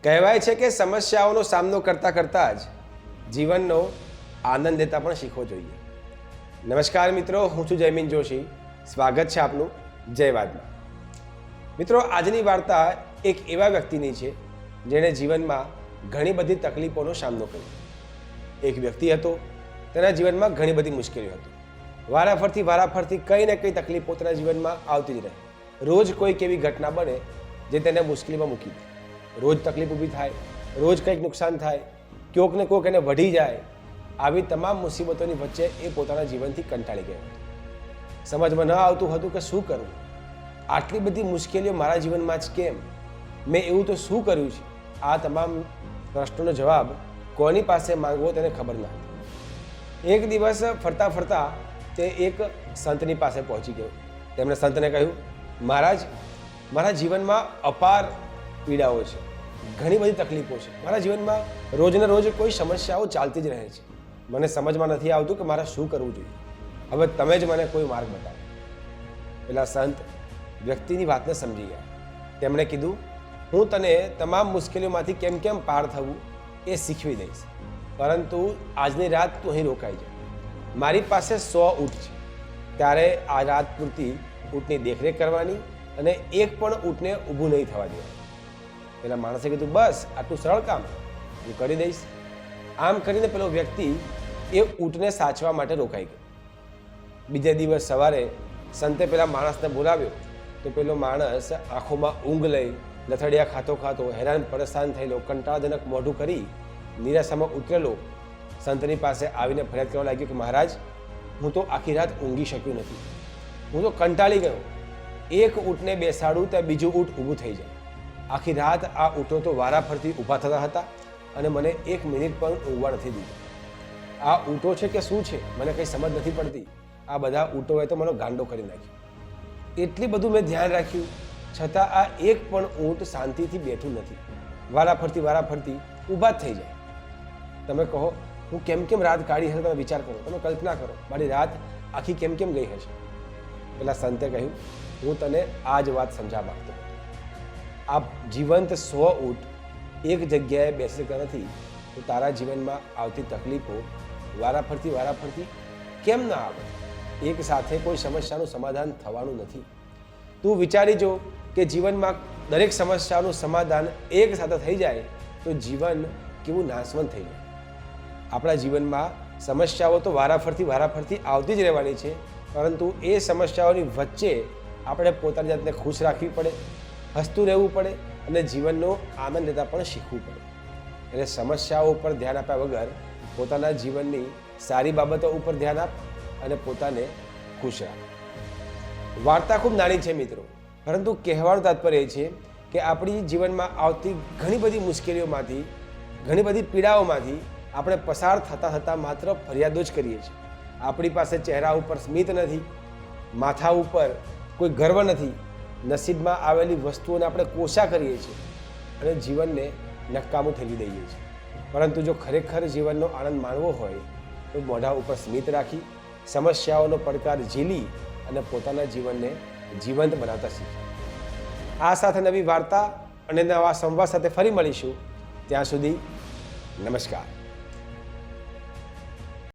કહેવાય છે કે સમસ્યાઓનો સામનો કરતાં કરતાં જ જીવનનો આનંદ લેતા પણ શીખવો જોઈએ. નમસ્કાર મિત્રો, હું છું જયમીન જોશી. સ્વાગત છે આપનું જયવાદમાં. મિત્રો, આજની વાર્તા એક એવા વ્યક્તિની છે જેણે જીવનમાં ઘણી બધી તકલીફોનો સામનો કર્યો. એક વ્યક્તિ હતો, તેના જીવનમાં ઘણી બધી મુશ્કેલીઓ હતી. વારાફરતી કંઈ ને કંઈ તકલીફો તેના જીવનમાં આવતી જ રહે. રોજ કોઈક એવી ઘટના બને જે તેને મુશ્કેલીમાં મૂકી દે. રોજ તકલીફ ઊભી થાય, રોજ કંઈક નુકસાન થાય, ક્યોંક ને ક્યોંક એને વઢી જાય. આવી તમામ મુસીબતોની વચ્ચે એ પોતાના જીવનથી કંટાળી ગયો હતો. સમજમાં ન આવતું હતું કે શું કરવું. આટલી બધી મુશ્કેલીઓ મારા જીવનમાં જ કેમ? મેં એવું તો શું કર્યું છે? આ તમામ પ્રશ્નોનો જવાબ કોની પાસે માંગવો તેને ખબર ન હતી. એક દિવસ ફરતા ફરતા તે એક સંતની પાસે પહોંચી ગયો. તેમણે સંતને કહ્યું, મહારાજ, મારા જીવનમાં અપાર પીડાઓ છે, ઘણી બધી તકલીફો છે. મારા જીવનમાં રોજને રોજ કોઈ સમસ્યાઓ ચાલતી જ રહે છે. મને સમજમાં નથી આવતું કે મારે શું કરવું જોઈએ. હવે તમે જ મને કોઈ માર્ગ બતાવો. પેલા સંત વ્યક્તિની વાતને સમજી ગયા. તેમણે કીધું, હું તને તમામ મુશ્કેલીઓમાંથી કેમ કેમ પાર થવું એ શીખવી દઈશ, પરંતુ આજની રાત તું અહીં રોકાઈ જાય. મારી પાસે 100 ઊંટ છે, ત્યારે આ રાત પૂરતી ઊંટની દેખરેખ કરવાની અને એક પણ ઊંટને ઊભું નહીં થવા દેવાનું. પેલા માણસે કીધું, બસ આટલું સરળ કામ, હું કરી દઈશ. આમ કરીને પેલો વ્યક્તિ એ ઊંટને સાચવા માટે રોકાઈ ગયો. બીજે દિવસ સવારે સંતે પેલા માણસને બોલાવ્યો તો પેલો માણસ આંખોમાં ઊંઘ લઈ, લથડિયા ખાતો ખાતો, હેરાન પરેશાન થયેલો, કંટાળાજનક મોઢું કરી નિરાશામાં ઉતરેલો સંતની પાસે આવીને ફરિયાદ કરવા લાગ્યો કે મહારાજ, હું તો આખી રાત ઊંઘી શક્યું નથી. હું તો કંટાળી ગયો. એક ઊંટને બેસાડું ત્યાં બીજું ઊંટ ઊભું થઈ જાય. આખી રાત આ ઊંટો તો વારાફરતી ઊભા થતા હતા અને મને 1 મિનિટ પણ ઊંઘવા નથી દીધું. આ ઊંટો છે કે શું છે મને કંઈ સમજ નથી પડતી. આ બધા ઊંટોએ તો મને ગાંડો કરી નાખ્યો. એટલી બધું મેં ધ્યાન રાખ્યું, છતાં આ એક પણ ઊંટ શાંતિથી બેઠું નથી. વારાફરતી ઊભા જ થઈ જાય. તમે કહો, હું કેમ કેમ રાત કાઢી હશે? તમે વિચાર કરો, તમે કલ્પના કરો, મારી રાત આખી કેમ કેમ ગઈ હશે? પેલા સંતે કહ્યું, હું તને આ જ વાત સમજાવવા માંગતો હતો. આ જીવંત 100 ઊંટ એક જગ્યાએ બેસી શકતા નથી, તો તારા જીવનમાં આવતી તકલીફો વારાફરતી કેમ ના આવે? એક સાથે કોઈ સમસ્યાનું સમાધાન થવાનું નથી. તું વિચારી જો કે જીવનમાં દરેક સમસ્યાનું સમાધાન એક સાથે થઈ જાય તો જીવન કેવું નાશવંત થઈ જાય. આપણા જીવનમાં સમસ્યાઓ તો વારાફરતી આવતી જ રહેવાની છે, પરંતુ એ સમસ્યાઓની વચ્ચે આપણે પોતાની જાતને ખુશ રાખવી પડે, હસતું રહેવું પડે અને જીવનનો આનંદ લેતા પણ શીખવું પડે. એટલે સમસ્યાઓ ઉપર ધ્યાન આપ્યા વગર પોતાના જીવનની સારી બાબતો ઉપર ધ્યાન આપ અને પોતાને ખુશ રાખ. વાર્તા ખૂબ નાની છે મિત્રો, પરંતુ કહેવાનું તાત્પર્ય એ છે કે આપણી જીવનમાં આવતી ઘણી બધી મુશ્કેલીઓમાંથી, ઘણી બધી પીડાઓમાંથી આપણે પસાર થતાં માત્ર ફરિયાદો જ કરીએ છીએ. આપણી પાસે ચહેરા ઉપર સ્મિત નથી, માથા ઉપર કોઈ ગર્વ નથી. નસીબમાં આવેલી વસ્તુઓને આપણે કોશા કરીએ છીએ અને જીવનને નકામું ઠેલી દઈએ છીએ. પરંતુ જો ખરેખર જીવનનો આનંદ માણવો હોય તો મોઢા ઉપર સ્મિત રાખી, સમસ્યાઓનો પડકાર ઝીલી અને પોતાના જીવનને જીવંત બનાવતા શીખીએ. આ સાથે નવી વાર્તા અને નવા સંવાદ સાથે ફરી મળીશું. ત્યાં સુધી નમસ્કાર.